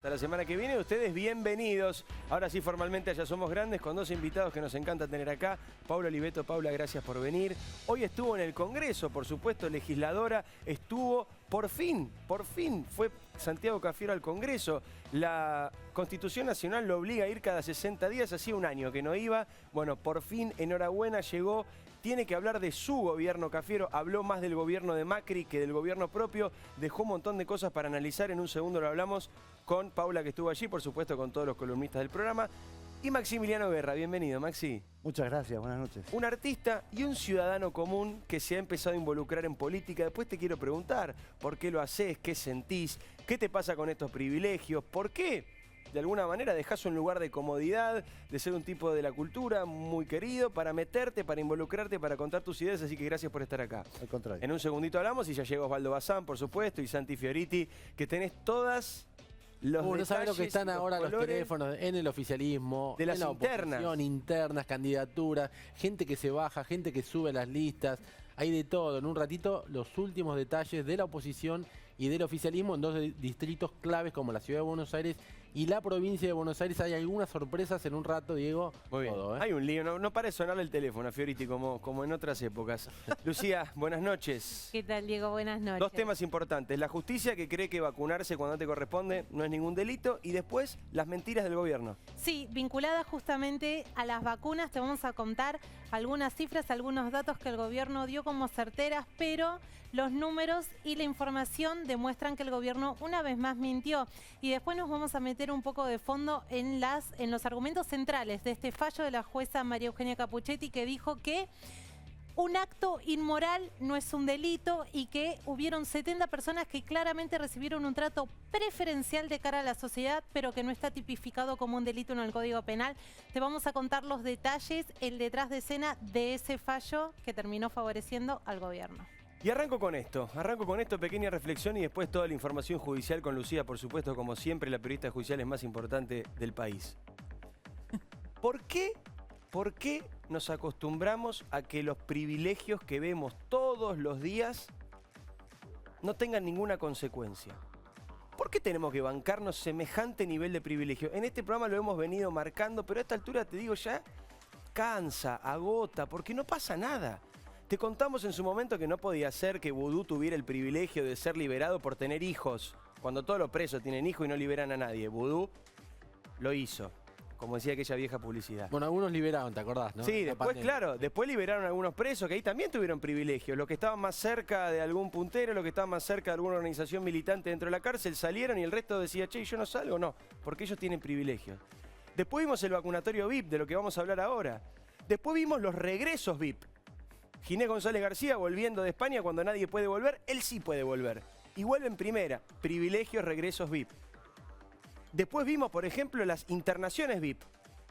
Hasta la semana que viene, ustedes bienvenidos. Ahora sí, formalmente Ya Somos Grandes, con dos invitados que nos encanta tener acá. Paula Oliveto. Paula, gracias por venir. Hoy estuvo en el Congreso, por supuesto, legisladora. Estuvo, por fin, fue Santiago Cafiero al Congreso. La Constitución Nacional lo obliga a ir cada 60 días, hacía un año que no iba. Bueno, por fin, enhorabuena, llegó. Tiene que hablar de su gobierno, Cafiero. Habló más del gobierno de Macri que del gobierno propio. Dejó un montón de cosas para analizar. En un segundo lo hablamos con Paula, que estuvo allí, por supuesto, con todos los columnistas del programa. Y Maximiliano Guerra. Bienvenido, Maxi. Muchas gracias, buenas noches. Un artista y un ciudadano común que se ha empezado a involucrar en política. Después te quiero preguntar por qué lo haces, qué sentís, qué te pasa con estos privilegios, por qué de alguna manera dejás un lugar de comodidad, de ser un tipo de la cultura muy querido, para meterte, para involucrarte, para contar tus ideas. Así que gracias por estar acá. Al contrario. En un segundito hablamos y ya llegó Osvaldo Bazán, por supuesto, y Santi Fioriti, que tenés todas los no saben lo que están ahora los teléfonos en el oficialismo, de las en la internas. Internas, candidaturas, gente que se baja, gente que sube las listas. Hay de todo. En un ratito, los últimos detalles de la oposición y del oficialismo en dos distritos claves como la Ciudad de Buenos Aires y la provincia de Buenos Aires. Hay algunas sorpresas en un rato, Diego. Muy bien. Todo, Hay un lío, no para de sonar el teléfono, Fioriti, como en otras épocas. Lucía, buenas noches. ¿Qué tal, Diego? Buenas noches. Dos temas importantes. La justicia, que cree que vacunarse cuando te corresponde no es ningún delito. Y después, las mentiras del gobierno. Sí, vinculada justamente a las vacunas, te vamos a contar algunas cifras, algunos datos que el gobierno dio como certeras, pero los números y la información demuestran que el gobierno una vez más mintió. Y después nos vamos a meter un poco de fondo en los argumentos centrales de este fallo de la jueza María Eugenia Capuchetti, que dijo que un acto inmoral no es un delito y que hubieron 70 personas que claramente recibieron un trato preferencial de cara a la sociedad, pero que no está tipificado como un delito en el Código Penal. Te vamos a contar los detalles, el detrás de escena de ese fallo que terminó favoreciendo al gobierno. Y arranco con esto, pequeña reflexión y después toda la información judicial con Lucía, por supuesto, como siempre, la periodista judicial es más importante del país. ¿Por qué nos acostumbramos a que los privilegios que vemos todos los días no tengan ninguna consecuencia? ¿Por qué tenemos que bancarnos semejante nivel de privilegio? En este programa lo hemos venido marcando, pero a esta altura te digo ya, cansa, agota, porque no pasa nada. Te contamos en su momento que no podía ser que Vudú tuviera el privilegio de ser liberado por tener hijos, cuando todos los presos tienen hijos y no liberan a nadie. Vudú lo hizo, como decía aquella vieja publicidad. Bueno, algunos liberaron, ¿te acordás, no? Sí, después, claro, después liberaron a algunos presos que ahí también tuvieron privilegios. Los que estaban más cerca de algún puntero, los que estaban más cerca de alguna organización militante dentro de la cárcel, salieron y el resto decía, che, yo no salgo, no, porque ellos tienen privilegios. Después vimos el vacunatorio VIP, de lo que vamos a hablar ahora. Después vimos los regresos VIP. Ginés González García volviendo de España cuando nadie puede volver, él sí puede volver. Y vuelve en primera, privilegios, regresos VIP. Después vimos, por ejemplo, las internaciones VIP.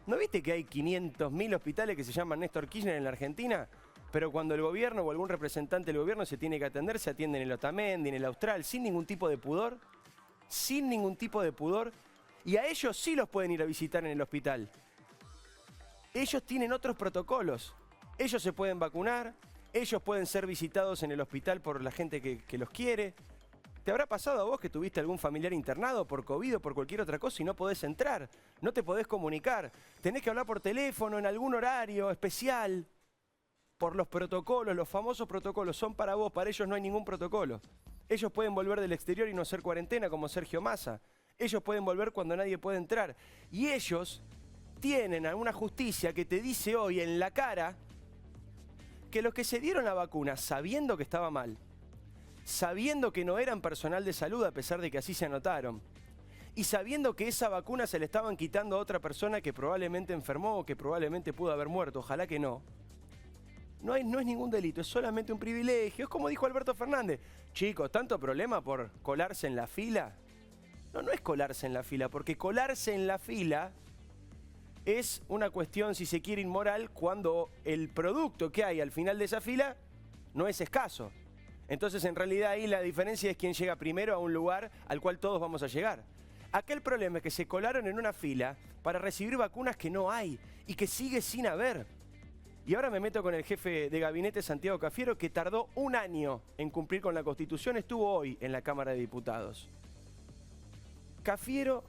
¿No viste que hay 500.000 hospitales que se llaman Néstor Kirchner en la Argentina? Pero cuando el gobierno o algún representante del gobierno se tiene que atender, se atienden en el Otamendi, en el Austral, sin ningún tipo de pudor. Sin ningún tipo de pudor. Y a ellos sí los pueden ir a visitar en el hospital. Ellos tienen otros protocolos. Ellos se pueden vacunar, ellos pueden ser visitados en el hospital por la gente que los quiere. ¿Te habrá pasado a vos que tuviste algún familiar internado por COVID o por cualquier otra cosa y no podés entrar? No te podés comunicar. Tenés que hablar por teléfono en algún horario especial. Por los protocolos, los famosos protocolos son para vos, para ellos no hay ningún protocolo. Ellos pueden volver del exterior y no hacer cuarentena como Sergio Massa. Ellos pueden volver cuando nadie puede entrar. Y ellos tienen alguna justicia que te dice hoy en la cara que los que se dieron la vacuna sabiendo que estaba mal, sabiendo que no eran personal de salud a pesar de que así se anotaron, y sabiendo que esa vacuna se le estaban quitando a otra persona que probablemente enfermó o que probablemente pudo haber muerto, ojalá que no. No es ningún delito, es solamente un privilegio. Es como dijo Alberto Fernández. Chicos, ¿tanto problema por colarse en la fila? No es colarse en la fila, porque colarse en la fila es una cuestión, si se quiere, inmoral cuando el producto que hay al final de esa fila no es escaso. Entonces, en realidad, ahí la diferencia es quién llega primero a un lugar al cual todos vamos a llegar. Aquel problema es que se colaron en una fila para recibir vacunas que no hay y que sigue sin haber. Y ahora me meto con el jefe de gabinete, Santiago Cafiero, que tardó un año en cumplir con la Constitución, estuvo hoy en la Cámara de Diputados. Cafiero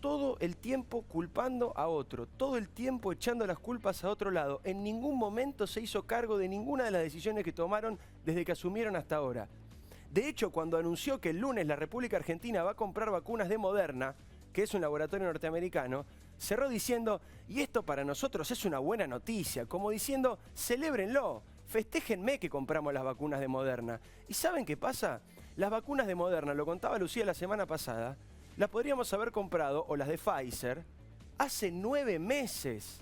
todo el tiempo culpando a otro, todo el tiempo echando las culpas a otro lado. En ningún momento se hizo cargo de ninguna de las decisiones que tomaron desde que asumieron hasta ahora. De hecho, cuando anunció que el lunes la República Argentina va a comprar vacunas de Moderna, que es un laboratorio norteamericano, cerró diciendo, y esto para nosotros es una buena noticia, como diciendo, celébrenlo, festéjenme que compramos las vacunas de Moderna. ¿Y saben qué pasa? Las vacunas de Moderna, lo contaba Lucía la semana pasada, las podríamos haber comprado, o las de Pfizer, hace 9 meses.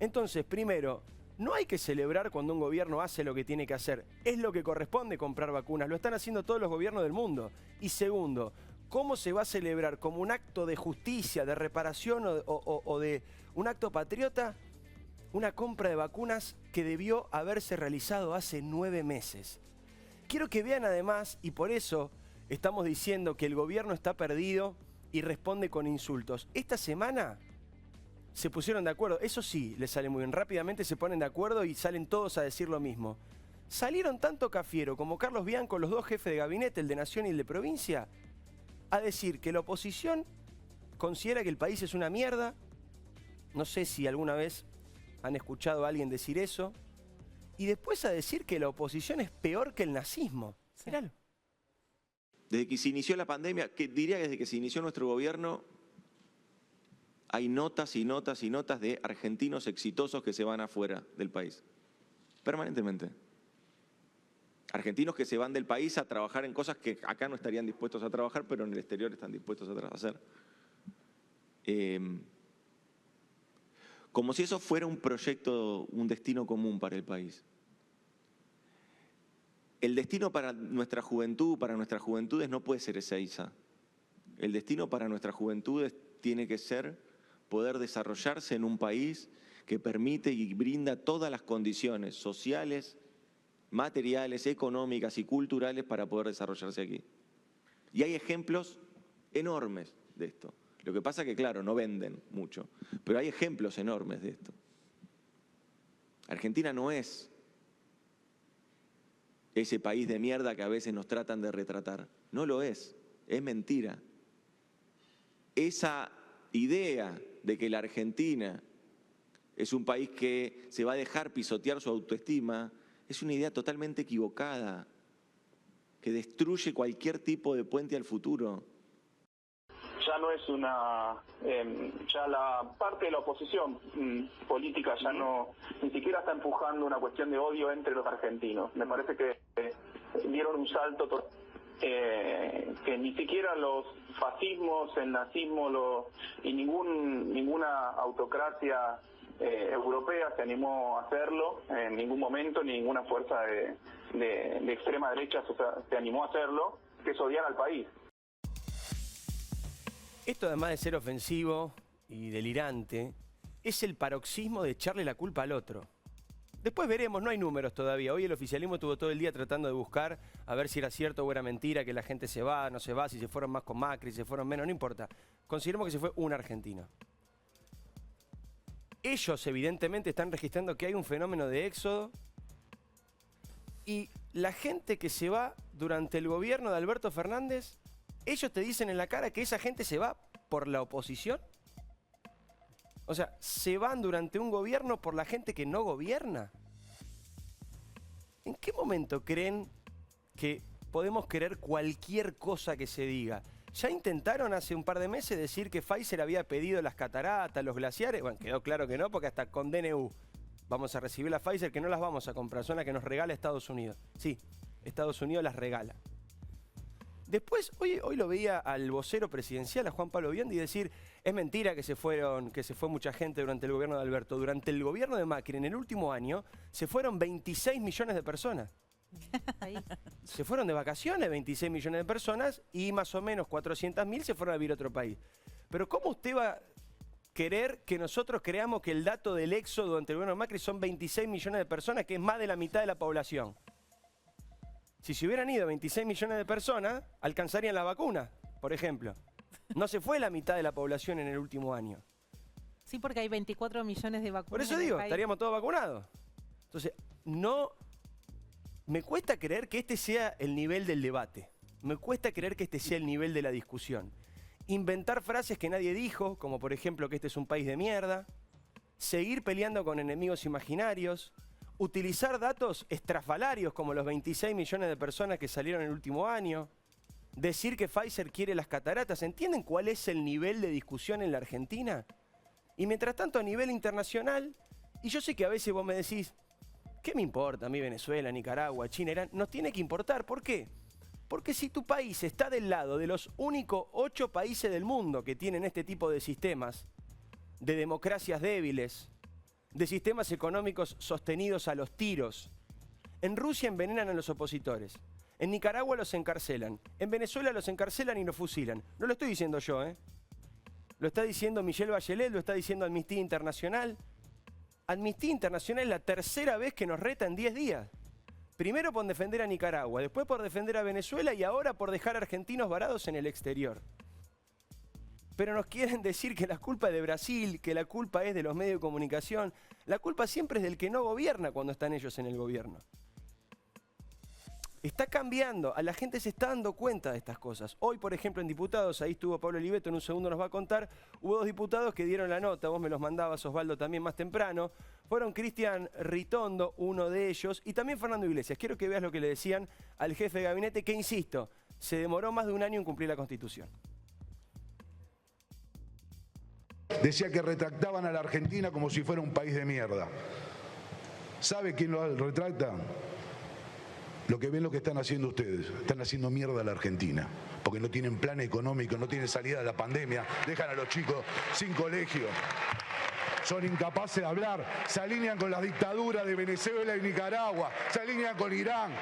Entonces, primero, no hay que celebrar cuando un gobierno hace lo que tiene que hacer. Es lo que corresponde comprar vacunas. Lo están haciendo todos los gobiernos del mundo. Y segundo, ¿cómo se va a celebrar como un acto de justicia, de reparación o de un acto patriota una compra de vacunas que debió haberse realizado hace 9 meses? Quiero que vean además, y por eso estamos diciendo que el gobierno está perdido y responde con insultos. Esta semana se pusieron de acuerdo, eso sí, les sale muy bien, rápidamente se ponen de acuerdo y salen todos a decir lo mismo. Salieron tanto Cafiero como Carlos Bianco, los dos jefes de gabinete, el de Nación y el de provincia, a decir que la oposición considera que el país es una mierda. No sé si alguna vez han escuchado a alguien decir eso. Y después a decir que la oposición es peor que el nazismo. Sí. Míralo. Desde que se inició la pandemia, que diría que desde que se inició nuestro gobierno, hay notas y notas y notas de argentinos exitosos que se van afuera del país. Permanentemente. Argentinos que se van del país a trabajar en cosas que acá no estarían dispuestos a trabajar, pero en el exterior están dispuestos a hacer. Como si eso fuera un proyecto, un destino común para el país. El destino para nuestras juventudes no puede ser Ezeiza. El destino para nuestras juventudes tiene que ser poder desarrollarse en un país que permite y brinda todas las condiciones sociales, materiales, económicas y culturales para poder desarrollarse aquí. Y hay ejemplos enormes de esto. Lo que pasa es que, claro, no venden mucho, pero hay ejemplos enormes de esto. Argentina no es ese país de mierda que a veces nos tratan de retratar. No lo es mentira. Esa idea de que la Argentina es un país que se va a dejar pisotear su autoestima es una idea totalmente equivocada, que destruye cualquier tipo de puente al futuro. Ya no es ya la parte de la oposición política ya no, ni siquiera está empujando una cuestión de odio entre los argentinos. Me parece que dieron un salto que ni siquiera los fascismos, el nazismo y ninguna autocracia europea se animó a hacerlo en ningún momento, ni ninguna fuerza de extrema derecha se animó a hacerlo, que es odiar al país. Esto, además de ser ofensivo y delirante, es el paroxismo de echarle la culpa al otro. Después veremos, no hay números todavía. Hoy el oficialismo estuvo todo el día tratando de buscar a ver si era cierto o era mentira, que la gente se va, no se va, si se fueron más con Macri, si se fueron menos, no importa. Consideremos que se fue un argentino. Ellos evidentemente están registrando que hay un fenómeno de éxodo y la gente que se va durante el gobierno de Alberto Fernández, ellos te dicen en la cara que esa gente se va por la oposición. O sea, se van durante un gobierno por la gente que no gobierna. ¿En qué momento creen que podemos creer cualquier cosa que se diga? Ya intentaron hace un par de meses decir que Pfizer había pedido las cataratas, los glaciares. Bueno, quedó claro que no, porque hasta con DNU vamos a recibir la Pfizer, que no las vamos a comprar, son las que nos regala Estados Unidos. Sí, Estados Unidos las regala. Después, hoy lo veía al vocero presidencial, a Juan Pablo Biondi, decir, es mentira que se fue mucha gente durante el gobierno de Alberto. Durante el gobierno de Macri, en el último año, se fueron 26 millones de personas. Se fueron de vacaciones 26 millones de personas y más o menos 400.000 se fueron a vivir a otro país. Pero ¿cómo usted va a querer que nosotros creamos que el dato del éxodo durante el gobierno de Macri son 26 millones de personas, que es más de la mitad de la población? Si se hubieran ido 26 millones de personas, alcanzarían la vacuna, por ejemplo. No se fue la mitad de la población en el último año. Sí, porque hay 24 millones de vacunas. Por eso digo, estaríamos todos vacunados. Entonces, me cuesta creer que este sea el nivel del debate. Me cuesta creer que este sea el nivel de la discusión. inventar frases que nadie dijo, como por ejemplo que este es un país de mierda, seguir peleando con enemigos imaginarios, utilizar datos estrafalarios como los 26 millones de personas que salieron en el último año, decir que Pfizer quiere las cataratas. ¿Entienden cuál es el nivel de discusión en la Argentina? Y mientras tanto a nivel internacional, y yo sé que a veces vos me decís, ¿qué me importa a mí Venezuela, Nicaragua, China, Irán? Nos tiene que importar. ¿Por qué? Porque si tu país está del lado de los únicos 8 países del mundo que tienen este tipo de sistemas, de democracias débiles, de sistemas económicos sostenidos a los tiros, en Rusia envenenan a los opositores, en Nicaragua los encarcelan, en Venezuela los encarcelan y los fusilan. No lo estoy diciendo yo, ¿eh? Lo está diciendo Michelle Bachelet, lo está diciendo Amnistía Internacional. Amnistía Internacional es la tercera vez que nos reta en 10 días. Primero por defender a Nicaragua, después por defender a Venezuela y ahora por dejar a argentinos varados en el exterior. Pero nos quieren decir que la culpa es de Brasil, que la culpa es de los medios de comunicación. La culpa siempre es del que no gobierna cuando están ellos en el gobierno. Está cambiando, a la gente se está dando cuenta de estas cosas. Hoy, por ejemplo, en diputados, ahí estuvo Pablo Oliveto, en un segundo nos va a contar, hubo 2 diputados que dieron la nota, vos me los mandabas, Osvaldo, también más temprano. Fueron Cristian Ritondo, uno de ellos, y también Fernando Iglesias. Quiero que veas lo que le decían al jefe de gabinete, que insisto, se demoró más de 1 año en cumplir la Constitución. Decía que retractaban a la Argentina como si fuera un país de mierda. ¿Sabe quién lo retracta? Lo que ven lo que están haciendo ustedes. Están haciendo mierda a la Argentina. Porque no tienen plan económico, no tienen salida de la pandemia, dejan a los chicos sin colegio. Son incapaces de hablar, se alinean con las dictaduras de Venezuela y Nicaragua, se alinean con Irán.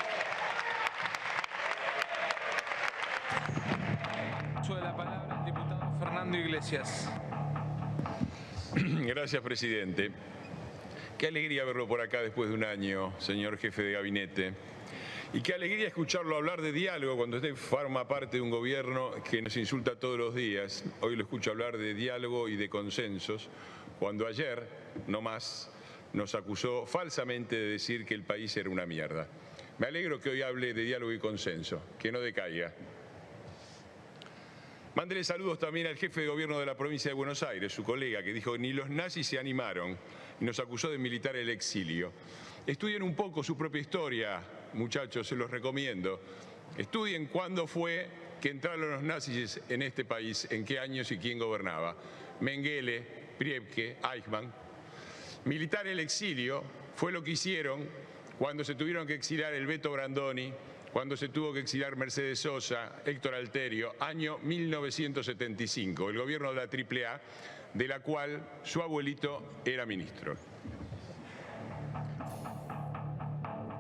Uso de la palabra el diputado Fernando Iglesias. Gracias, presidente. Qué alegría verlo por acá después de 1 año, señor jefe de gabinete. Y qué alegría escucharlo hablar de diálogo cuando usted forma parte de un gobierno que nos insulta todos los días. Hoy lo escucho hablar de diálogo y de consensos, cuando ayer, no más, nos acusó falsamente de decir que el país era una mierda. Me alegro que hoy hable de diálogo y consenso, que no decaiga. Mándele saludos también al jefe de gobierno de la provincia de Buenos Aires, su colega, que dijo ni los nazis se animaron y nos acusó de militar el exilio. Estudien un poco su propia historia, muchachos, se los recomiendo. Estudien cuándo fue que entraron los nazis en este país, en qué años y quién gobernaba. Mengele, Priebke, Eichmann. Militar el exilio fue lo que hicieron cuando se tuvieron que exiliar el Beto Brandoni, cuando se tuvo que exiliar Mercedes Sosa, Héctor Alterio, año 1975, el gobierno de la AAA, de la cual su abuelito era ministro.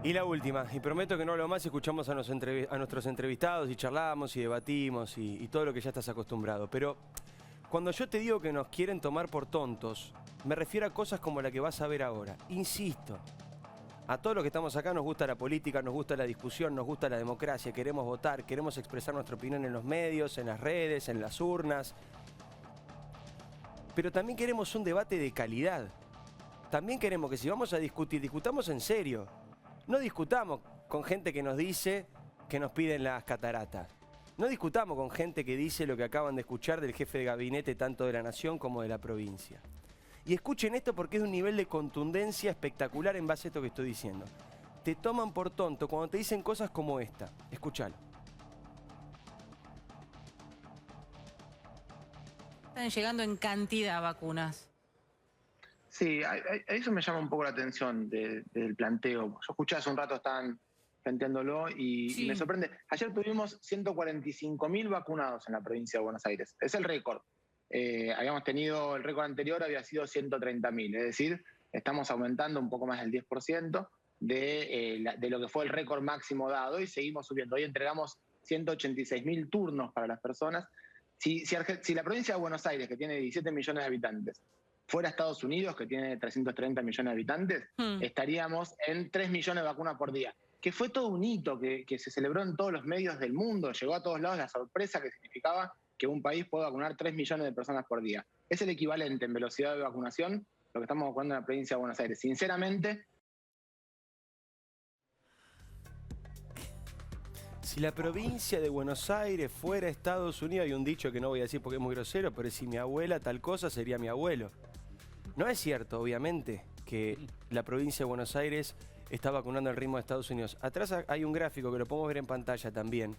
Y la última, y prometo que no hablo más, escuchamos a nuestros entrevistados y charlamos y debatimos y todo lo que ya estás acostumbrado. Pero cuando yo te digo que nos quieren tomar por tontos, me refiero a cosas como la que vas a ver ahora. Insisto, a todos los que estamos acá nos gusta la política, nos gusta la discusión, nos gusta la democracia, queremos votar, queremos expresar nuestra opinión en los medios, en las redes, en las urnas. Pero también queremos un debate de calidad. También queremos que si vamos a discutir, discutamos en serio. No discutamos con gente que nos dice que nos piden las cataratas. No discutamos con gente que dice lo que acaban de escuchar del jefe de gabinete tanto de la Nación como de la provincia. Y escuchen esto porque es de un nivel de contundencia espectacular en base a esto que estoy diciendo. Te toman por tonto cuando te dicen cosas como esta. Escuchalo. Están llegando en cantidad vacunas. Sí, a eso me llama un poco la atención del planteo. Yo escuché hace un rato, estaban planteándolo y me sorprende. Ayer tuvimos 145.000 vacunados en la provincia de Buenos Aires. Es el récord. Habíamos tenido, el récord anterior había sido 130.000. Es decir, estamos aumentando un poco más del 10% de lo que fue el récord máximo dado y seguimos subiendo. Hoy entregamos 186.000 turnos para las personas. Si la provincia de Buenos Aires, que tiene 17 millones de habitantes, fuera Estados Unidos, que tiene 330 millones de habitantes, estaríamos en 3 millones de vacunas por día. Que fue todo un hito que se celebró en todos los medios del mundo. Llegó a todos lados la sorpresa que significaba que un país pueda vacunar 3 millones de personas por día. Es el equivalente en velocidad de vacunación lo que estamos vacunando en la provincia de Buenos Aires. Sinceramente... Si la provincia de Buenos Aires fuera Estados Unidos, hay un dicho que no voy a decir porque es muy grosero, pero si mi abuela tal cosa sería mi abuelo. No es cierto, obviamente, que la provincia de Buenos Aires está vacunando al ritmo de Estados Unidos. Atrás hay un gráfico que lo podemos ver en pantalla también,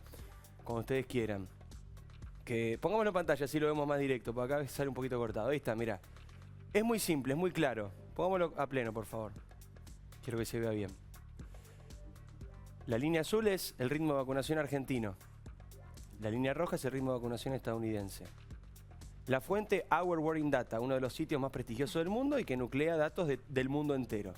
cuando ustedes quieran. Que pongámoslo en pantalla, así lo vemos más directo, porque acá sale un poquito cortado. Ahí está, mirá. Es muy simple, es muy claro. Pongámoslo a pleno, por favor. Quiero que se vea bien. La línea azul es el ritmo de vacunación argentino. La línea roja es el ritmo de vacunación estadounidense. La fuente Our World in Data, uno de los sitios más prestigiosos del mundo y que nuclea datos del mundo entero.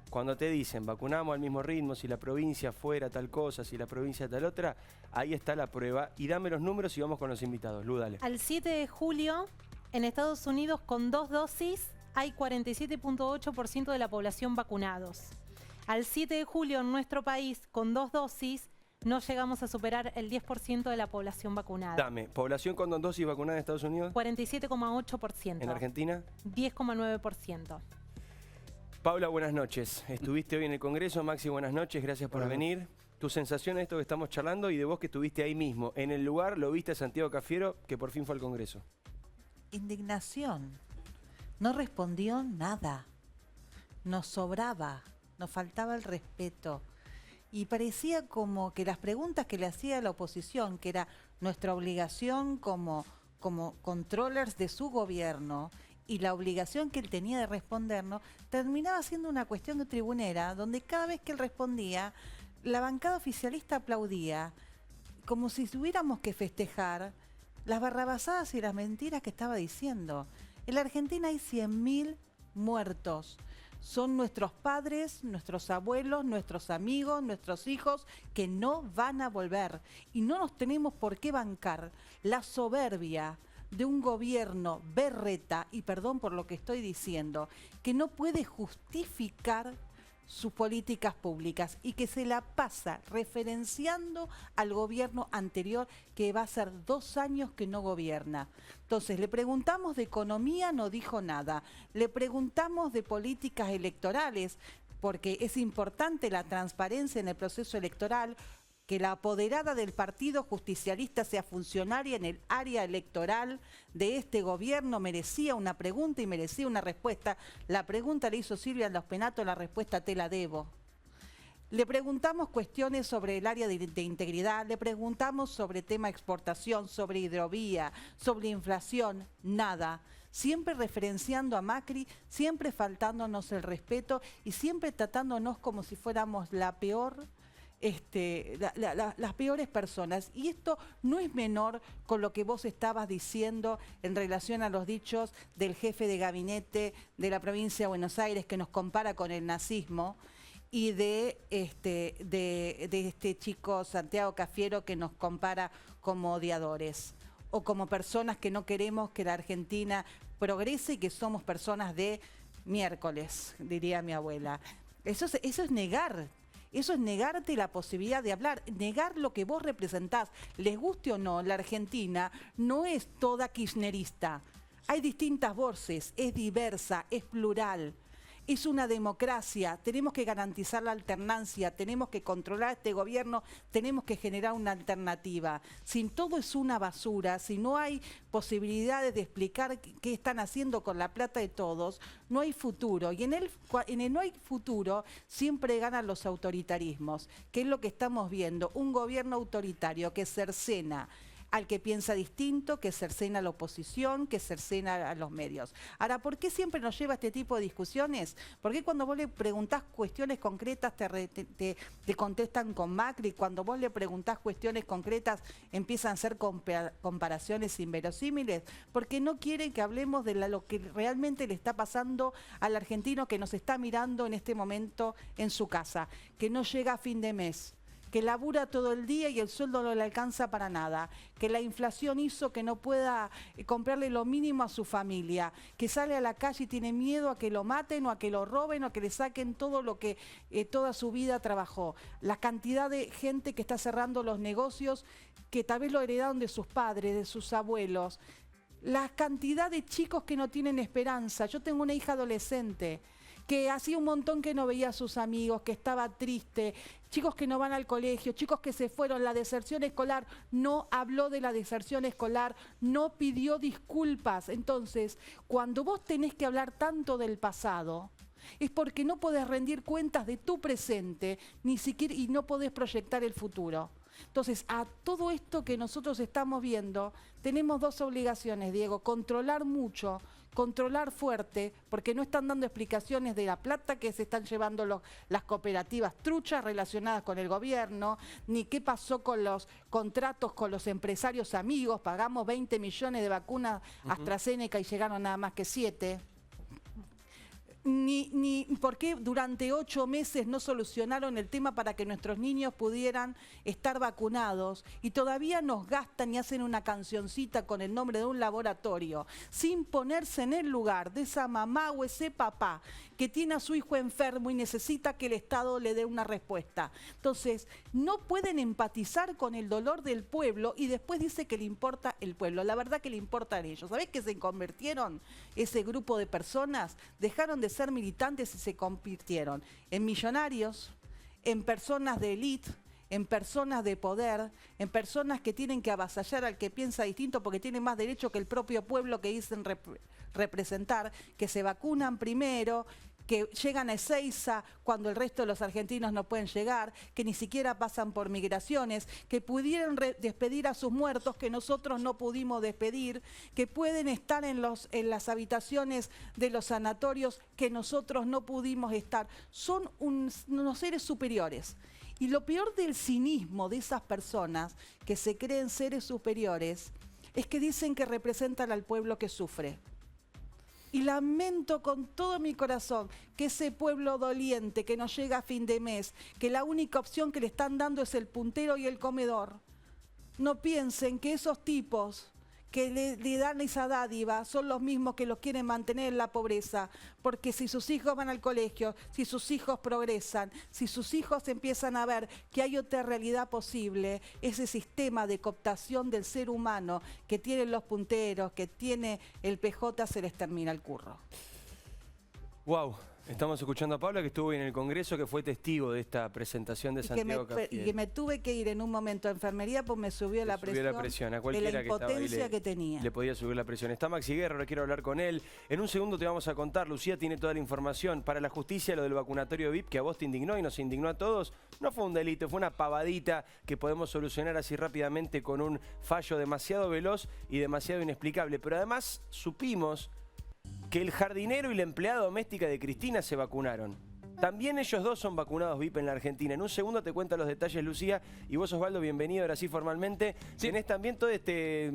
Cuando te dicen vacunamos al mismo ritmo, si la provincia fuera tal cosa, si la provincia tal otra, ahí está la prueba. Y dame los números y vamos con los invitados. Lu, dale. Al 7 de julio, en Estados Unidos, con 2 dosis, hay 47.8% de la población vacunados. Al 7 de julio, en nuestro país, con 2 dosis, no llegamos a superar el 10% de la población vacunada. Dame, población con 2 dosis vacunada en Estados Unidos. 47,8%. ¿En Argentina? 10,9%. Paula, buenas noches. Estuviste hoy en el Congreso. Maxi, buenas noches. Gracias por venir. Tu sensación de esto que estamos charlando y de vos que estuviste ahí mismo. En el lugar lo viste a Santiago Cafiero, que por fin fue al Congreso. Indignación. No respondió nada. Nos sobraba, nos faltaba el respeto. Y parecía como que las preguntas que le hacía la oposición, que era nuestra obligación como controllers de su gobierno, y la obligación que él tenía de respondernos, terminaba siendo una cuestión de tribunera, donde cada vez que él respondía, la bancada oficialista aplaudía, como si tuviéramos que festejar las barrabasadas y las mentiras que estaba diciendo. En la Argentina hay 100.000 muertos. Son nuestros padres, nuestros abuelos, nuestros amigos, nuestros hijos, que no van a volver. Y no nos tenemos por qué bancar la soberbia de un gobierno berreta, y perdón por lo que estoy diciendo, que no puede justificar sus políticas públicas y que se la pasa referenciando al gobierno anterior, que va a ser 2 años que no gobierna. Entonces, le preguntamos de economía, no dijo nada. Le preguntamos de políticas electorales, porque es importante la transparencia en el proceso electoral, que la apoderada del Partido Justicialista sea funcionaria en el área electoral de este gobierno, merecía una pregunta y merecía una respuesta. La pregunta le hizo Silvia Los Penato, la respuesta te la debo. Le preguntamos cuestiones sobre el área de integridad, le preguntamos sobre tema exportación, sobre hidrovía, sobre inflación, nada. Siempre referenciando a Macri, siempre faltándonos el respeto y siempre tratándonos como si fuéramos la peor las peores personas. Y esto no es menor con lo que vos estabas diciendo en relación a los dichos del jefe de gabinete de la provincia de Buenos Aires, que nos compara con el nazismo, y de este chico Santiago Cafiero, que nos compara como odiadores o como personas que no queremos que la Argentina progrese y que somos personas de miércoles, diría mi abuela. Eso es negar. Eso es negarte la posibilidad de hablar, negar lo que vos representás. Les guste o no, la Argentina no es toda kirchnerista. Hay distintas voces, es diversa, es plural. Es una democracia, tenemos que garantizar la alternancia, tenemos que controlar este gobierno, tenemos que generar una alternativa. Si todo es una basura, si no hay posibilidades de explicar qué están haciendo con la plata de todos, no hay futuro. Y en el no hay futuro siempre ganan los autoritarismos, que es lo que estamos viendo, un gobierno autoritario que cercena al que piensa distinto, que cercena a la oposición, que cercena a los medios. Ahora, ¿por qué siempre nos lleva a este tipo de discusiones? ¿Por qué cuando vos le preguntás cuestiones concretas te contestan con Macri? Cuando vos le preguntás cuestiones concretas empiezan a hacer comparaciones inverosímiles, porque no quieren que hablemos de lo que realmente le está pasando al argentino que nos está mirando en este momento en su casa, que no llega a fin de mes, que labura todo el día y el sueldo no le alcanza para nada, que la inflación hizo que no pueda comprarle lo mínimo a su familia, que sale a la calle y tiene miedo a que lo maten o a que lo roben o a que le saquen todo lo que toda su vida trabajó. La cantidad de gente que está cerrando los negocios que tal vez lo heredaron de sus padres, de sus abuelos. La cantidad de chicos que no tienen esperanza. Yo tengo una hija adolescente que hacía un montón que no veía a sus amigos, que estaba triste, chicos que no van al colegio, chicos que se fueron, la deserción escolar, no habló de la deserción escolar, no pidió disculpas. Entonces, cuando vos tenés que hablar tanto del pasado, es porque no podés rendir cuentas de tu presente, ni siquiera, y no podés proyectar el futuro. Entonces, a todo esto que nosotros estamos viendo, tenemos dos obligaciones, Diego: controlar mucho, controlar fuerte, porque no están dando explicaciones de la plata que se están llevando las cooperativas truchas relacionadas con el gobierno, ni qué pasó con los contratos con los empresarios amigos. Pagamos 20 millones de vacunas AstraZeneca y llegaron nada más que 7. Ni por qué durante 8 meses no solucionaron el tema para que nuestros niños pudieran estar vacunados, y todavía nos gastan y hacen una cancioncita con el nombre de un laboratorio, sin ponerse en el lugar de esa mamá o ese papá que tiene a su hijo enfermo y necesita que el Estado le dé una respuesta. Entonces, no pueden empatizar con el dolor del pueblo y después dice que le importa el pueblo. La verdad que le importan ellos. ¿Sabés qué se convirtieron ese grupo de personas? Dejaron de ser militantes y se convirtieron en millonarios, en personas de élite, en personas de poder, en personas que tienen que avasallar al que piensa distinto porque tiene más derecho que el propio pueblo que dicen representar, que se vacunan primero, que llegan a Ezeiza cuando el resto de los argentinos no pueden llegar, que ni siquiera pasan por migraciones, que pudieron despedir a sus muertos que nosotros no pudimos despedir, que pueden estar en las habitaciones de los sanatorios que nosotros no pudimos estar. Son unos seres superiores. Y lo peor del cinismo de esas personas que se creen seres superiores es que dicen que representan al pueblo que sufre. Y lamento con todo mi corazón que ese pueblo doliente que no llega a fin de mes, que la única opción que le están dando es el puntero y el comedor, no piensen que esos tipos que le dan esa dádiva son los mismos que los quieren mantener en la pobreza, porque si sus hijos van al colegio, si sus hijos progresan, si sus hijos empiezan a ver que hay otra realidad posible, ese sistema de cooptación del ser humano que tienen los punteros, que tiene el PJ, se les termina el curro. Wow. Estamos escuchando a Paula, que estuvo en el Congreso, que fue testigo de esta presentación de Santiago Cafiero. Y que me tuve que ir en un momento a enfermería porque me subió la presión a de la impotencia que tenía. Le podía subir la presión. Está Maxi Guerra, ahora quiero hablar con él. En un segundo te vamos a contar, Lucía tiene toda la información. Para la justicia, lo del vacunatorio VIP, que a vos te indignó y nos indignó a todos, no fue un delito, fue una pavadita que podemos solucionar así rápidamente con un fallo demasiado veloz y demasiado inexplicable. Pero además supimos que el jardinero y la empleada doméstica de Cristina se vacunaron. También ellos dos son vacunados VIP en la Argentina. En un segundo te cuento los detalles, Lucía. Y vos, Osvaldo, bienvenido ahora sí formalmente. Sí. Tenés también todo qué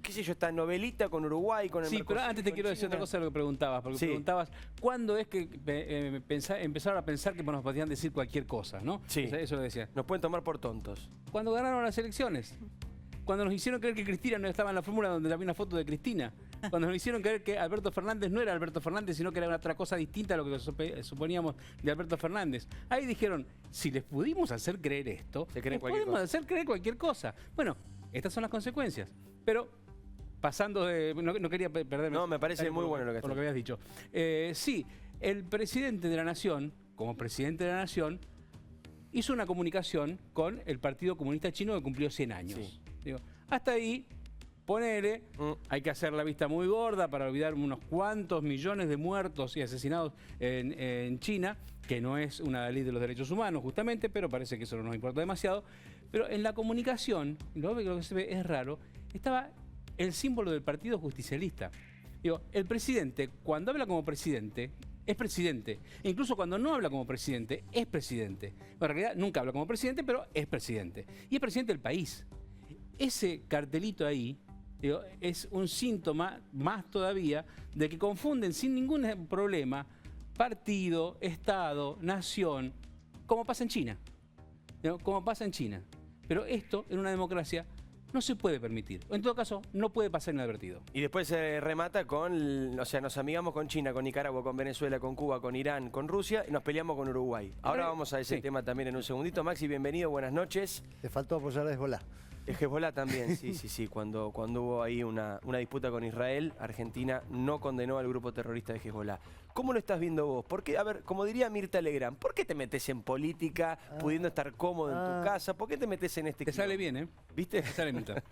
sé yo, esta novelita con Uruguay, con el Mercosur. Sí, pero antes te quiero decir otra cosa de lo que preguntabas. Porque preguntabas, ¿cuándo es que empezaron a pensar que nos podían decir cualquier cosa, no? Sí. O sea, eso lo decía. Nos pueden tomar por tontos. Cuando ganaron las elecciones. Cuando nos hicieron creer que Cristina no estaba en la fórmula, donde había una foto de Cristina. Cuando nos hicieron creer que Alberto Fernández no era Alberto Fernández, sino que era otra cosa distinta a lo que suponíamos de Alberto Fernández. Ahí dijeron, si les pudimos hacer creer esto, les podemos hacer creer cualquier cosa. Bueno, estas son las consecuencias. Pero pasando de... No quería perderme. No, me parece muy bueno lo que habías dicho. Sí, el presidente de la Nación, como presidente de la Nación, hizo una comunicación con el Partido Comunista Chino que cumplió 100 años. Sí. Digo, hasta ahí, ponele, hay que hacer la vista muy gorda para olvidar unos cuantos millones de muertos y asesinados en China, que no es una ley de los derechos humanos justamente, pero parece que eso no nos importa demasiado. Pero en la comunicación, lo que se ve es raro, estaba el símbolo del Partido Justicialista. Digo, el presidente, cuando habla como presidente, es presidente. E incluso cuando no habla como presidente, es presidente. En realidad nunca habla como presidente, pero es presidente. Y es presidente del país. Ese cartelito ahí, digo, es un síntoma más todavía de que confunden sin ningún problema partido, Estado, nación, como pasa en China. Digo, como pasa en China. Pero esto, en una democracia, no se puede permitir. O en todo caso, no puede pasar inadvertido. Y después se remata con, o sea, nos amigamos con China, con Nicaragua, con Venezuela, con Cuba, con Irán, con Rusia y nos peleamos con Uruguay. Ahora vamos a ese tema también en un segundito. Maxi, bienvenido, buenas noches. Te faltó apoyar a Hezbollah. Hezbollah también, sí. Cuando hubo ahí una disputa con Israel, Argentina no condenó al grupo terrorista de Hezbollah. ¿Cómo lo estás viendo vos? ¿Por qué, a ver, como diría Mirta Legrand, ¿por qué te metes en política pudiendo estar cómodo en tu casa? ¿Por qué te metes en este Te sale bien, ¿eh? ¿Viste? Te sale Mirta.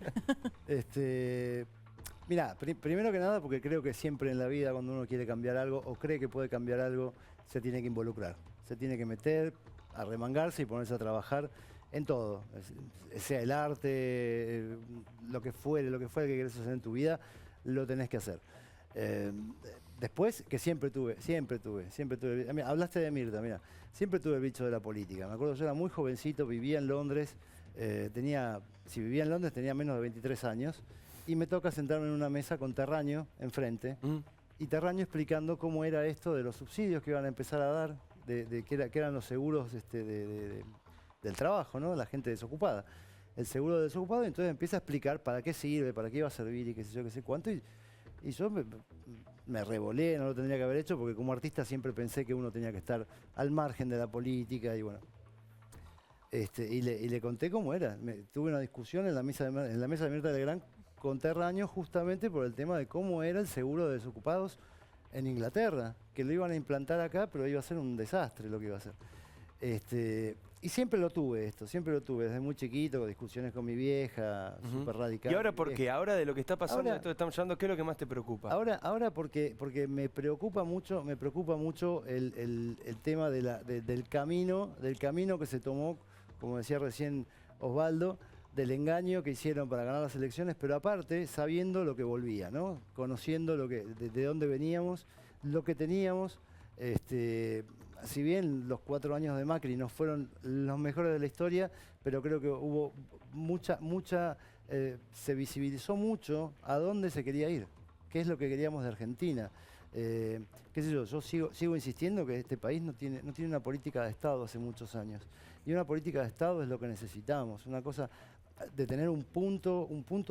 Mirá, primero que nada, porque creo que siempre en la vida cuando uno quiere cambiar algo o cree que puede cambiar algo, se tiene que involucrar. Se tiene que meter, arremangarse y ponerse a trabajar en todo. Sea el arte, lo que fuere que querés hacer en tu vida, lo tenés que hacer. Después, que siempre tuve. Mira, hablaste de Mirta, mira. Siempre tuve el bicho de la política. Me acuerdo, yo era muy jovencito, vivía en Londres. Si vivía en Londres tenía menos de 23 años. Y me toca sentarme en una mesa con Terraño enfrente. Y Terraño explicando cómo era esto de los subsidios que iban a empezar a dar, que eran los seguros del trabajo, ¿no? La gente desocupada. El seguro de desocupado, y entonces empieza a explicar para qué sirve, para qué iba a servir y qué sé yo, qué sé cuánto. Y yo me revolé, no lo tendría que haber hecho, porque como artista siempre pensé que uno tenía que estar al margen de la política y bueno. Y le conté cómo era. Tuve una discusión en la mesa de Mirta Legrand con Terraño justamente por el tema de cómo era el seguro de desocupados en Inglaterra, que lo iban a implantar acá, pero iba a ser un desastre lo que iba a ser. Y siempre lo tuve desde muy chiquito, con discusiones con mi vieja, súper radical. ¿Y ahora por qué? Ahora de lo que está pasando, de esto que estamos hablando, ¿qué es lo que más te preocupa? Ahora porque me preocupa mucho el tema del camino que se tomó, como decía recién Osvaldo, del engaño que hicieron para ganar las elecciones, pero aparte sabiendo lo que volvía, ¿no? Conociendo de dónde veníamos, lo que teníamos. Si bien los 4 años de Macri no fueron los mejores de la historia, pero creo que hubo se visibilizó mucho a dónde se quería ir, qué es lo que queríamos de Argentina. Qué sé yo sigo insistiendo que este país no tiene una política de Estado hace muchos años. Y una política de Estado es lo que necesitamos, una cosa de tener un punto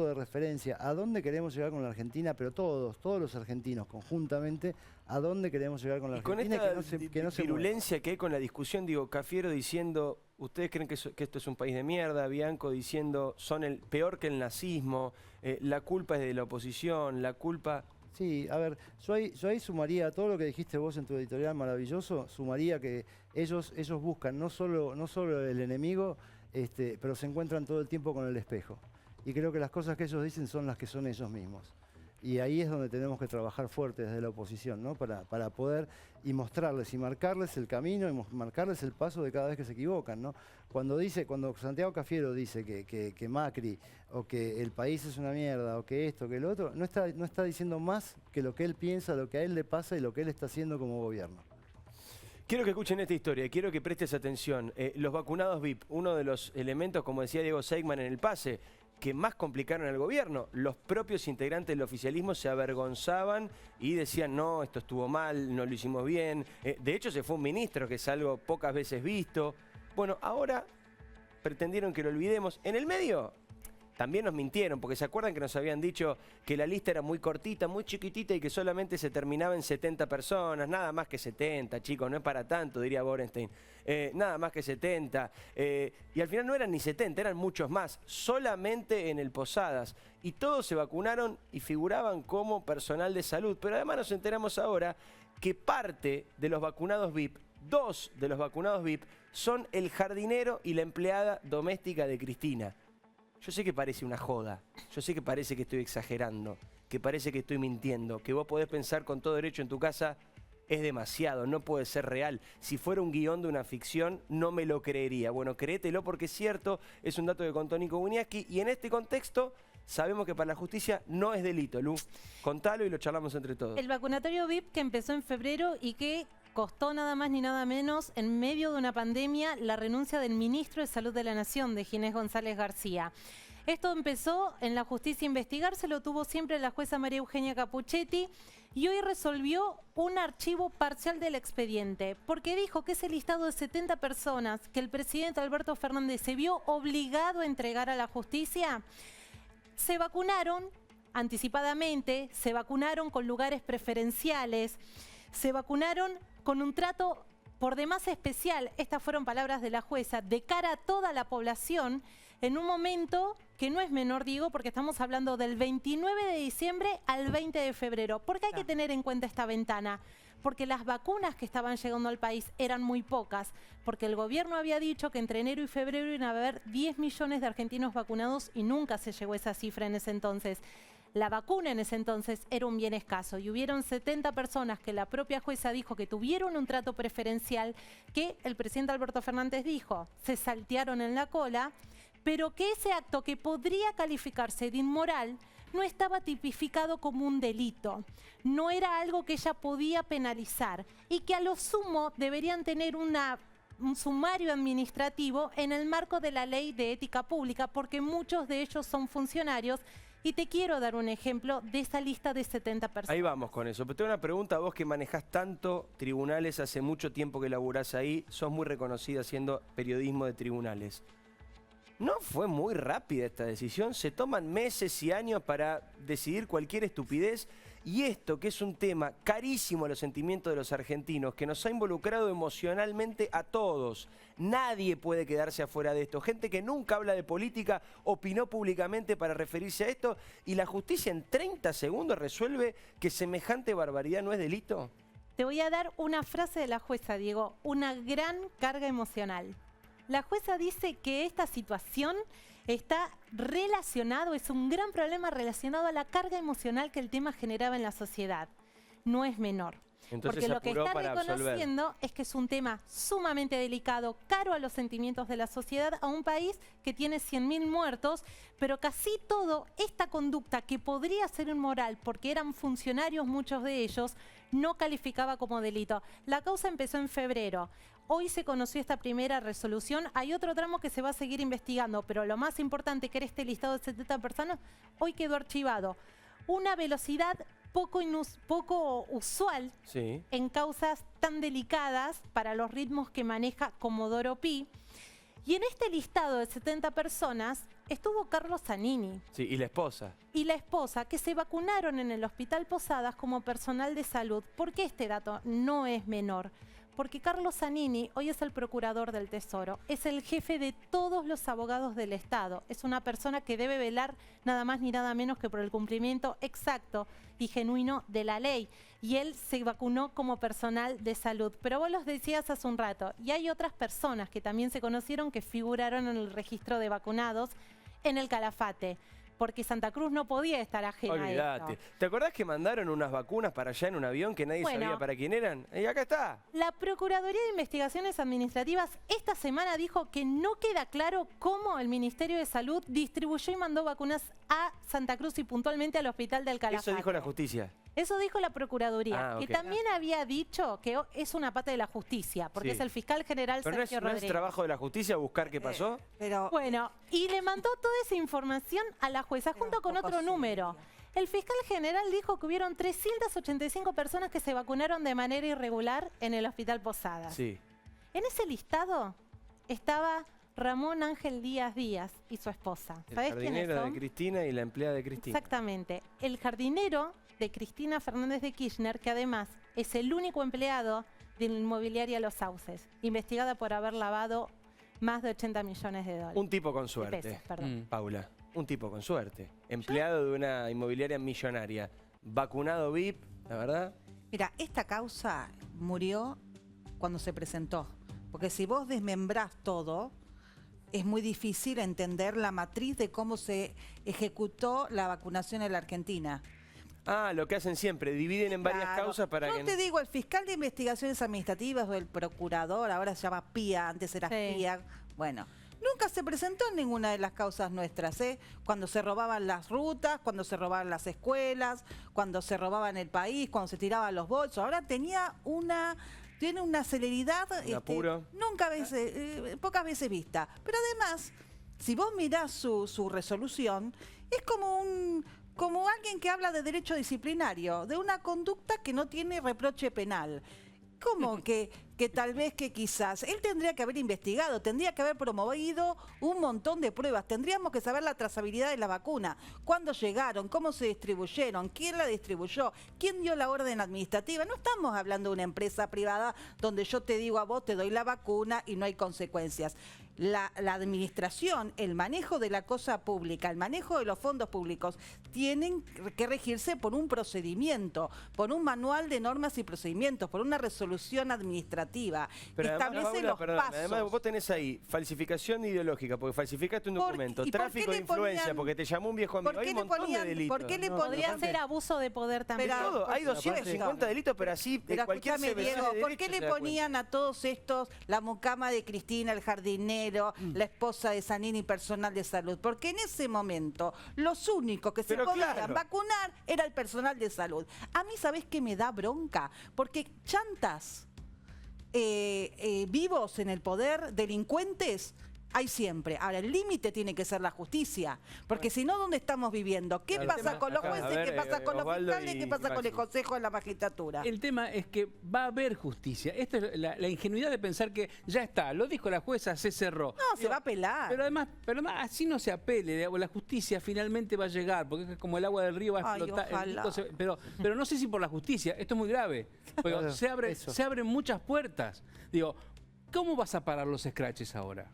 de referencia, a dónde queremos llegar con la Argentina, pero todos los argentinos conjuntamente, a dónde queremos llegar con la Argentina. Con esta virulencia que hay con la discusión, digo, Cafiero diciendo, ustedes creen que esto es un país de mierda, Bianco diciendo, son peor que el nazismo, la culpa es de la oposición, la culpa... Sí, a ver, yo ahí sumaría a todo lo que dijiste vos en tu editorial maravilloso, sumaría que ellos buscan no solo el enemigo, pero se encuentran todo el tiempo con el espejo. Y creo que las cosas que ellos dicen son las que son ellos mismos. Y ahí es donde tenemos que trabajar fuerte desde la oposición, ¿no? Para poder mostrarles y marcarles el camino y marcarles el paso de cada vez que se equivocan, ¿no? Cuando Santiago Cafiero dice que Macri o que el país es una mierda o que esto, que lo otro, no está diciendo más que lo que él piensa, lo que a él le pasa y lo que él está haciendo como gobierno. Quiero que escuchen esta historia, quiero que prestes atención. Los vacunados VIP, uno de los elementos, como decía Diego Seigman en el pase, que más complicaron al gobierno. Los propios integrantes del oficialismo se avergonzaban y decían, no, esto estuvo mal, no lo hicimos bien. De hecho, se fue un ministro, que es algo pocas veces visto. Bueno, ahora pretendieron que lo olvidemos. En el medio también nos mintieron, porque se acuerdan que nos habían dicho que la lista era muy cortita, muy chiquitita y que solamente se terminaba en 70 personas, nada más que 70, chicos, no es para tanto, diría Borenstein, nada más que 70. Y al final no eran ni 70, eran muchos más, solamente en el Posadas. Y todos se vacunaron y figuraban como personal de salud. Pero además nos enteramos ahora que parte de los vacunados VIP, 2 de los vacunados VIP, son el jardinero y la empleada doméstica de Cristina. Yo sé que parece una joda, yo sé que parece que estoy exagerando, que parece que estoy mintiendo, que vos podés pensar con todo derecho en tu casa, es demasiado, no puede ser real. Si fuera un guión de una ficción, no me lo creería. Bueno, créetelo porque es cierto, es un dato que contó Nico Buñaski y en este contexto sabemos que para la justicia no es delito, Lu. Contalo y lo charlamos entre todos. El vacunatorio VIP que empezó en febrero y que costó nada más ni nada menos, en medio de una pandemia, la renuncia del ministro de Salud de la Nación, de Ginés González García. Esto empezó en la justicia a investigar, se lo tuvo siempre la jueza María Eugenia Capuchetti y hoy resolvió un archivo parcial del expediente, porque dijo que ese listado de 70 personas que el presidente Alberto Fernández se vio obligado a entregar a la justicia, se vacunaron anticipadamente, se vacunaron con lugares preferenciales, se vacunaron con un trato por demás especial, estas fueron palabras de la jueza, de cara a toda la población en un momento que no es menor, digo, porque estamos hablando del 29 de diciembre al 20 de febrero. ¿Por qué hay que tener en cuenta esta ventana? Porque las vacunas que estaban llegando al país eran muy pocas, porque el gobierno había dicho que entre enero y febrero iban a haber 10 millones de argentinos vacunados y nunca se llegó a esa cifra en ese entonces. La vacuna en ese entonces era un bien escaso y hubieron 70 personas que la propia jueza dijo que tuvieron un trato preferencial, que el presidente Alberto Fernández dijo, se saltearon en la cola, pero que ese acto que podría calificarse de inmoral no estaba tipificado como un delito, no era algo que ella podía penalizar y que a lo sumo deberían tener un sumario administrativo en el marco de la ley de ética pública, porque muchos de ellos son funcionarios. Y te quiero dar un ejemplo de esa lista de 70 personas. Ahí vamos con eso. Pero tengo una pregunta, vos que manejás tanto tribunales, hace mucho tiempo que laburás ahí, sos muy reconocida haciendo periodismo de tribunales. ¿No fue muy rápida esta decisión? Se toman meses y años para decidir cualquier estupidez. Y esto, que es un tema carísimo a los sentimientos de los argentinos, que nos ha involucrado emocionalmente a todos. Nadie puede quedarse afuera de esto. Gente que nunca habla de política opinó públicamente para referirse a esto y la justicia en 30 segundos resuelve que semejante barbaridad no es delito. Te voy a dar una frase de la jueza, Diego, una gran carga emocional. La jueza dice que esta situación está relacionado, es un gran problema relacionado a la carga emocional que el tema generaba en la sociedad. No es menor. Entonces, porque lo que está reconociendo es que es un tema sumamente delicado, caro a los sentimientos de la sociedad, a un país que tiene 100.000 muertos, pero casi todo esta conducta que podría ser inmoral porque eran funcionarios muchos de ellos, no calificaba como delito. La causa empezó en febrero. Hoy se conoció esta primera resolución. Hay otro tramo que se va a seguir investigando, pero lo más importante, que era este listado de 70 personas, hoy quedó archivado. Una velocidad poco usual en causas tan delicadas para los ritmos que maneja Comodoro Pi. Y en este listado de 70 personas estuvo Carlos Zanini. Sí, y la esposa. Y la esposa, que se vacunaron en el Hospital Posadas como personal de salud. ¿Por qué este dato no es menor? Porque Carlos Zanini hoy es el procurador del Tesoro, es el jefe de todos los abogados del Estado, es una persona que debe velar nada más ni nada menos que por el cumplimiento exacto y genuino de la ley. Y él se vacunó como personal de salud. Pero vos los decías hace un rato, y hay otras personas que también se conocieron que figuraron en el registro de vacunados en el Calafate. Porque Santa Cruz no podía estar ajena a esto. ¿Te acordás que mandaron unas vacunas para allá en un avión que nadie sabía para quién eran? Y acá está. La Procuraduría de Investigaciones Administrativas esta semana dijo que no queda claro cómo el Ministerio de Salud distribuyó y mandó vacunas a Santa Cruz y puntualmente al Hospital del Calafate. Eso dijo la justicia. Eso dijo la Procuraduría, que también había dicho que es una pata de la justicia, porque es el fiscal general Sergio Rodríguez. ¿No es trabajo de la justicia buscar qué pasó? Bueno, y le mandó toda esa información a la jueza junto con otro número. El fiscal general dijo que hubieron 385 personas que se vacunaron de manera irregular en el Hospital Posadas. Sí. En ese listado estaba Ramón Ángel Díaz Díaz y su esposa. ¿Sabés quiénes son? El jardinero de Cristina y la empleada de Cristina. Exactamente. El jardinero de Cristina Fernández de Kirchner, que además es el único empleado de la inmobiliaria Los Sauces, investigada por haber lavado más de 80 millones de dólares. Un tipo con suerte, Paula. Un tipo con suerte. Empleado de una inmobiliaria millonaria. Vacunado VIP, la verdad. Mira, esta causa murió cuando se presentó. Porque si vos desmembrás todo, es muy difícil entender la matriz de cómo se ejecutó la vacunación en la Argentina. Ah, lo que hacen siempre, dividen en varias causas para que... No te digo, el fiscal de investigaciones administrativas o el procurador, ahora se llama PIA, antes era PIA, bueno, nunca se presentó en ninguna de las causas nuestras, cuando se robaban las rutas, cuando se robaban las escuelas, cuando se robaban el país, cuando se tiraban los bolsos, ahora tiene una celeridad pocas veces vista. Pero además, si vos mirás su resolución, es como alguien que habla de derecho disciplinario, de una conducta que no tiene reproche penal. ¿Cómo que tal vez que quizás él tendría que haber investigado, tendría que haber promovido un montón de pruebas, tendríamos que saber la trazabilidad de la vacuna, cuándo llegaron, cómo se distribuyeron, quién la distribuyó, quién dio la orden administrativa? No estamos hablando de una empresa privada donde yo te digo a vos, te doy la vacuna y no hay consecuencias. la administración, el manejo de la cosa pública, el manejo de los fondos públicos, tienen que regirse por un procedimiento, por un manual de normas y procedimientos, por una resolución administrativa. Pero establece además, los perdón, pasos. además vos tenés ahí falsificación ideológica, porque falsificaste un documento, ¿y por qué tráfico de le influencia, ponían- porque te llamó un viejo amigo. ¿Por Hay qué un le montón ponían- de delitos. por qué le Podría ponían- ser abuso de poder también. Pero- Todo, hay Pero 250 delitos, pero así Pero cualquier escúchame, CBC Diego, de ¿por qué derecho le se da cuenta. ponían a todos estos la mucama de Cristina, el jardinero, la esposa de Zanini, personal de salud? Porque en ese momento los únicos que se Pero podían claro. vacunar era el personal de salud. A mí, ¿sabés qué me da bronca? Porque chantas vivos en el poder, delincuentes, hay siempre. Ahora, el límite tiene que ser la justicia, porque si no, ¿dónde estamos viviendo? ¿Qué Claro, pasa el tema- con los acá, a jueces? ver, ¿Qué pasa con los Osvaldo fiscales? y ¿Qué pasa con el Maxi. Consejo de la Magistratura? El tema es que va a haber justicia. Esta es la ingenuidad de pensar que ya está, lo dijo la jueza, se cerró. No, se va a apelar. Pero además así no se apele, digamos, la justicia finalmente va a llegar, porque es como el agua del río va a Ay, explotar. ojalá. Pero no sé si por la justicia, esto es muy grave. Porque Claro, eso. se abren muchas puertas. Digo, ¿cómo vas a parar los scratches ahora?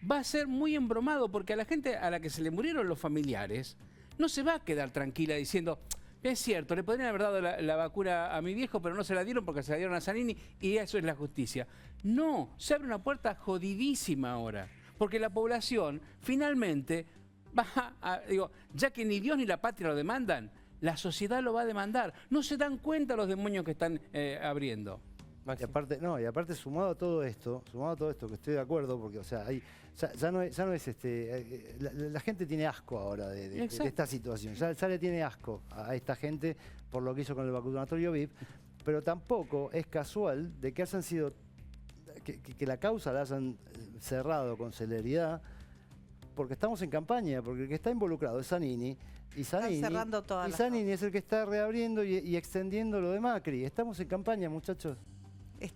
Va a ser muy embromado, porque a la gente a la que se le murieron los familiares no se va a quedar tranquila diciendo, es cierto, le podrían haber dado la vacuna a mi viejo, pero no se la dieron porque se la dieron a Zanini y eso es la justicia. No, se abre una puerta jodidísima ahora, porque la población finalmente va ya que ni Dios ni la patria lo demandan, la sociedad lo va a demandar. No se dan cuenta los demonios que están abriendo. Y aparte sumado a todo esto, que estoy de acuerdo, porque o sea, ya no es la gente tiene asco ahora de esta situación, ya le tiene asco a esta gente por lo que hizo con el vacunatorio VIP, pero tampoco es casual de que hayan sido, que la causa la hayan cerrado con celeridad, porque estamos en campaña, porque el que está involucrado es Zanini, y cerrando todas las Zanini es el que está reabriendo y extendiendo lo de Macri. Estamos en campaña, muchachos.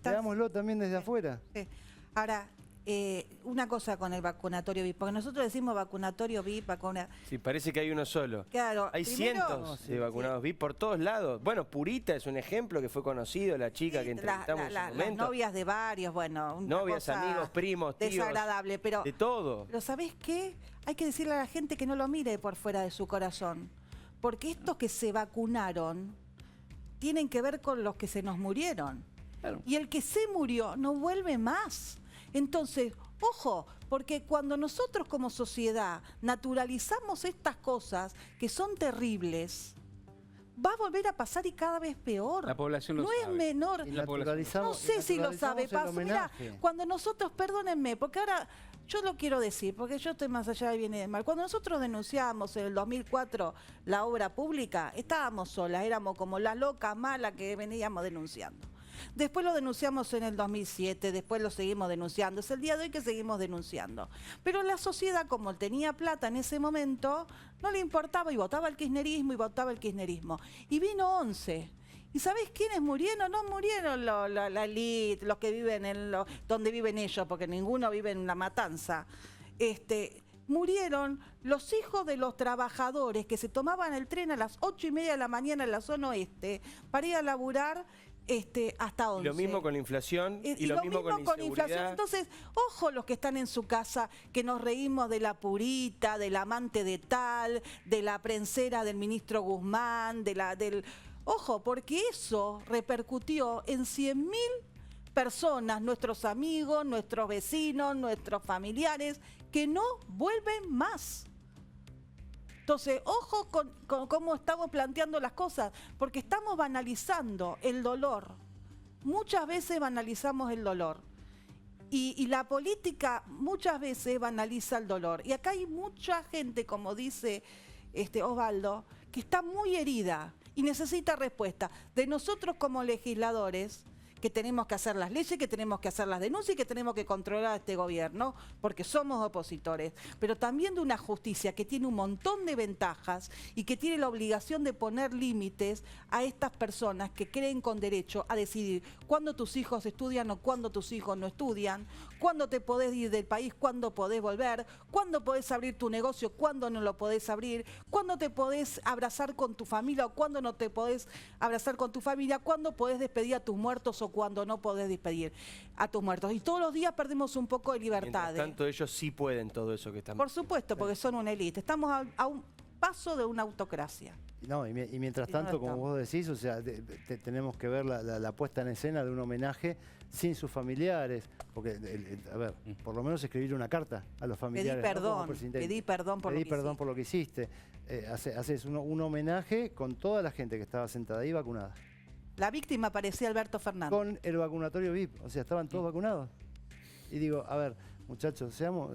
Veámoslo también desde afuera. Ahora, una cosa con el vacunatorio VIP, porque nosotros decimos vacunatorio VIP, Sí, parece que hay uno solo. Claro, Hay primero- cientos de vacunados VIP por todos lados. Bueno, Purita es un ejemplo que fue conocido, la chica que entrevistamos en su las momento. novias de varios, bueno, una Novias, cosa amigos, primos, tíos. desagradable, pero De todo. Pero ¿sabés qué? Hay que decirle a la gente que no lo mire por fuera de su corazón, porque estos que se vacunaron tienen que ver con los que se nos murieron. Claro. Y el que se murió no vuelve más. Entonces, ojo, porque cuando nosotros como sociedad naturalizamos estas cosas que son terribles, va a volver a pasar y cada vez peor. La población lo no sabe. es menor. Y la población No sé si lo sabe, naturalizamos el Paso. Mirá, homenaje. cuando nosotros, perdónenme, porque ahora yo lo quiero decir, porque yo estoy más allá de bien y de mal. Cuando nosotros denunciábamos en el 2004 la obra pública, estábamos solas, éramos como las locas malas que veníamos denunciando. Después lo denunciamos en el 2007, después lo seguimos denunciando. Es el día de hoy que seguimos denunciando. Pero la sociedad, como tenía plata en ese momento, no le importaba y votaba el kirchnerismo y votaba el kirchnerismo. Y vino 11. ¿Y sabés quiénes murieron? No murieron la elite, los que viven donde viven ellos, porque ninguno vive en La Matanza. Murieron los hijos de los trabajadores que se tomaban el tren a las 8:30 de la mañana en la zona oeste para ir a laburar hasta 11. Y lo mismo con la inflación y lo mismo con la inflación. inseguridad. Entonces, ojo los que están en su casa, que nos reímos de la Purita, del amante de tal, de la prensera del ministro Guzmán, del... Ojo, porque eso repercutió en 100.000 personas, nuestros amigos, nuestros vecinos, nuestros familiares, que no vuelven más. Entonces, ojo con cómo estamos planteando las cosas, porque estamos banalizando el dolor. Muchas veces banalizamos el dolor. Y la política muchas veces banaliza el dolor. Y acá hay mucha gente, como dice Osvaldo, que está muy herida y necesita respuesta de nosotros como legisladores, que tenemos que hacer las leyes, que tenemos que hacer las denuncias y que tenemos que controlar a este gobierno, porque somos opositores, pero también de una justicia que tiene un montón de ventajas y que tiene la obligación de poner límites a estas personas que creen con derecho a decidir cuándo tus hijos estudian o cuándo tus hijos no estudian, cuándo te podés ir del país, cuándo podés volver, cuándo podés abrir tu negocio, cuándo no lo podés abrir, cuándo te podés abrazar con tu familia o cuándo no te podés abrazar con tu familia, cuándo podés despedir a tus muertos o cuando no podés despedir a tus muertos. Y todos los días perdemos un poco de libertad. Mientras tanto, ellos sí pueden todo eso que están... Por supuesto, porque son una élite. Estamos a un paso de una autocracia. No, y mientras tanto, como vos decís, o sea, tenemos que ver la puesta en escena de un homenaje sin sus familiares, porque, a ver, por lo menos escribir una carta a los familiares. Pedí perdón por lo que hiciste. Haces un homenaje con toda la gente que estaba sentada ahí vacunada. La víctima parecía Alberto Fernández. Con el vacunatorio VIP, o sea, estaban todos vacunados. Y digo, a ver, muchachos, seamos,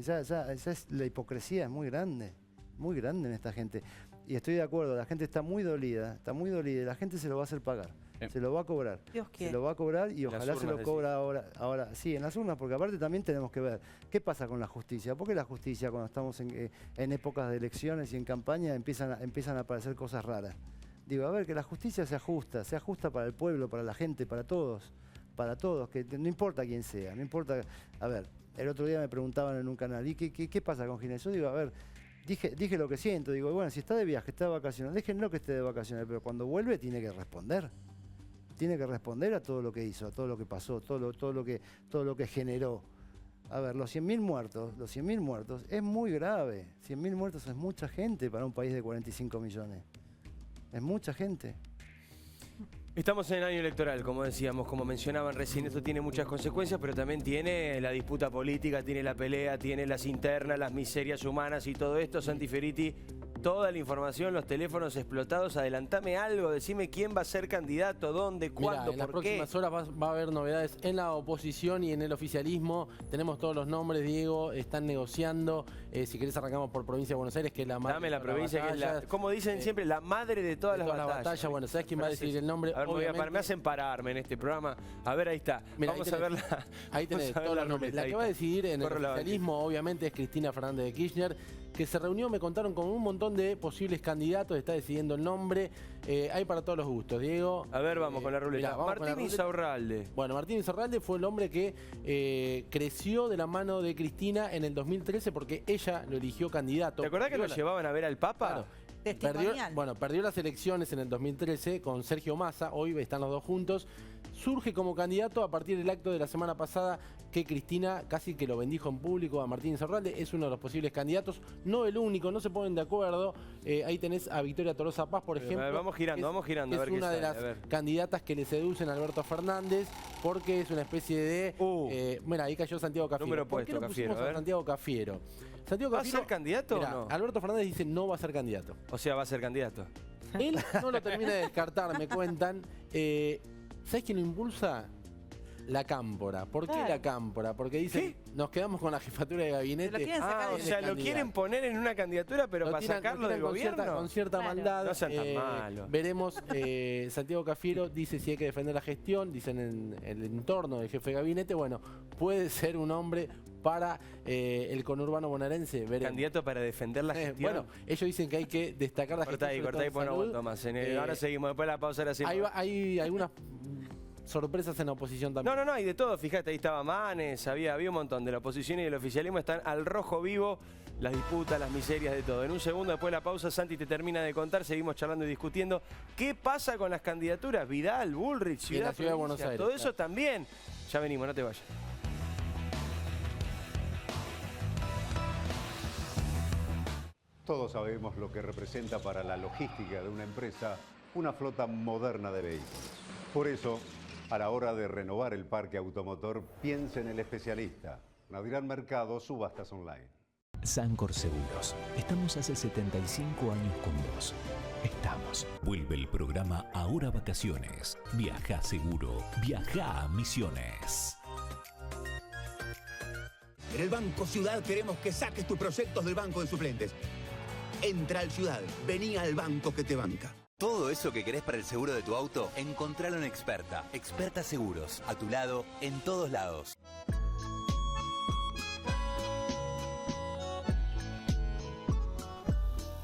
ya es, la hipocresía es muy grande en esta gente. Y estoy de acuerdo, la gente está muy dolida, y la gente se lo va a hacer pagar. Se lo va a cobrar. Dios quiere. Se lo va a cobrar y ojalá se lo cobra ahora. Sí, en las urnas, porque aparte también tenemos que ver qué pasa con la justicia. Porque la justicia, cuando estamos en épocas de elecciones y en campaña, empiezan a aparecer cosas raras. Digo, a ver, que la justicia se ajusta para el pueblo, para la gente, para todos, que no importa quién sea, no importa. A ver, el otro día me preguntaban en un canal, ¿y qué pasa con Ginés? Yo digo, a ver, dije lo que siento, digo, bueno, si está de viaje, está de vacaciones, déjenlo que esté de vacaciones, pero cuando vuelve tiene que responder. Tiene que responder a todo lo que hizo, a todo lo que pasó, todo lo que generó. A ver, los 100.000 muertos es muy grave. 100.000 muertos es mucha gente para un país de 45 millones. Es mucha gente. Estamos en año electoral, como decíamos, como mencionaban recién, esto tiene muchas consecuencias, pero también tiene la disputa política, tiene la pelea, tiene las internas, las miserias humanas y todo esto. Santi Feriti, toda la información, los teléfonos explotados, adelantame algo, decime quién va a ser candidato, dónde, cuándo, en las por qué. próximas horas va a haber novedades en la oposición y en el oficialismo. Tenemos todos los nombres, Diego, están negociando. Si querés arrancamos por provincia de Buenos Aires, que es la madre. Dame la provincia, que es la, como dicen siempre, la madre de todas las batallas. Bueno, ¿sabés quién va a decir el nombre? A ver, me hacen pararme en este programa. A ver, ahí está. Mirá, vamos a verla. Ahí tenés todos los nombres. La que va a decidir en el oficialismo, obviamente, es Cristina Fernández de Kirchner, que se reunió, me contaron, con un montón de posibles candidatos, está decidiendo el nombre. Hay para todos los gustos, Diego. A ver, vamos con la ruleta. Martín Insaurralde. Bueno, Martín Insaurralde fue el hombre que creció de la mano de Cristina en el 2013 porque ella lo eligió candidato. ¿Te acordás que lo llevaban a ver al Papa? Claro. Perdió las elecciones en el 2013 con Sergio Massa, hoy están los dos juntos. Surge como candidato a partir del acto de la semana pasada que Cristina casi que lo bendijo en público a Martín Insaurralde. Es uno de los posibles candidatos, no el único, no se ponen de acuerdo. Ahí tenés a Victoria Tolosa Paz, por ejemplo. Vamos girando, a ver es una de las candidatas que le seducen a Alberto Fernández porque es una especie de... mira, ahí cayó Santiago Cafiero. Número puesto, ¿Por qué no pusimos a Santiago Cafiero? ¿Va a ser candidato o no? Alberto Fernández dice no va a ser candidato. O sea, va a ser candidato. Él no lo termina de descartar, me cuentan. ¿Sabés quién lo impulsa? La Cámpora. ¿Por qué la Cámpora? Porque dicen, nos quedamos con la jefatura de gabinete. O sea, lo quieren poner en una candidatura, pero para sacarlo del gobierno. Con cierta maldad. No sean tan malos. Veremos, Santiago Cafiero dice si hay que defender la gestión, dicen en el entorno del jefe de gabinete, bueno, puede ser un hombre para el conurbano bonaerense. Veremos. Candidato para defender la gestión. Bueno, ellos dicen que hay que destacar la gestión. Corta ahí, pues no aguanto más. Ahora seguimos, después de la pausa. Hay algunas sorpresas en la oposición también. No, hay de todo. Fíjate, ahí estaba Manes, había un montón. De la oposición y del oficialismo están al rojo vivo. Las disputas, las miserias, de todo. En un segundo, después de la pausa, Santi te termina de contar. Seguimos charlando y discutiendo. ¿Qué pasa con las candidaturas? Vidal, Bullrich, Ciudad de Buenos Aires. Todo eso también. Ya venimos, no te vayas. Todos sabemos lo que representa para la logística de una empresa una flota moderna de vehículos. Por eso, a la hora de renovar el parque automotor, piense en el especialista. Nadirán Mercado, subastas online. Sancor Seguros. Estamos hace 75 años con vos. Estamos. Vuelve el programa Ahora Vacaciones. Viaja seguro. Viaja a Misiones. En el Banco Ciudad queremos que saques tus proyectos del banco de suplentes. Entra al Ciudad. Vení al banco que te banca. Todo eso que querés para el seguro de tu auto, encontralo en Experta. Experta Seguros. A tu lado, en todos lados.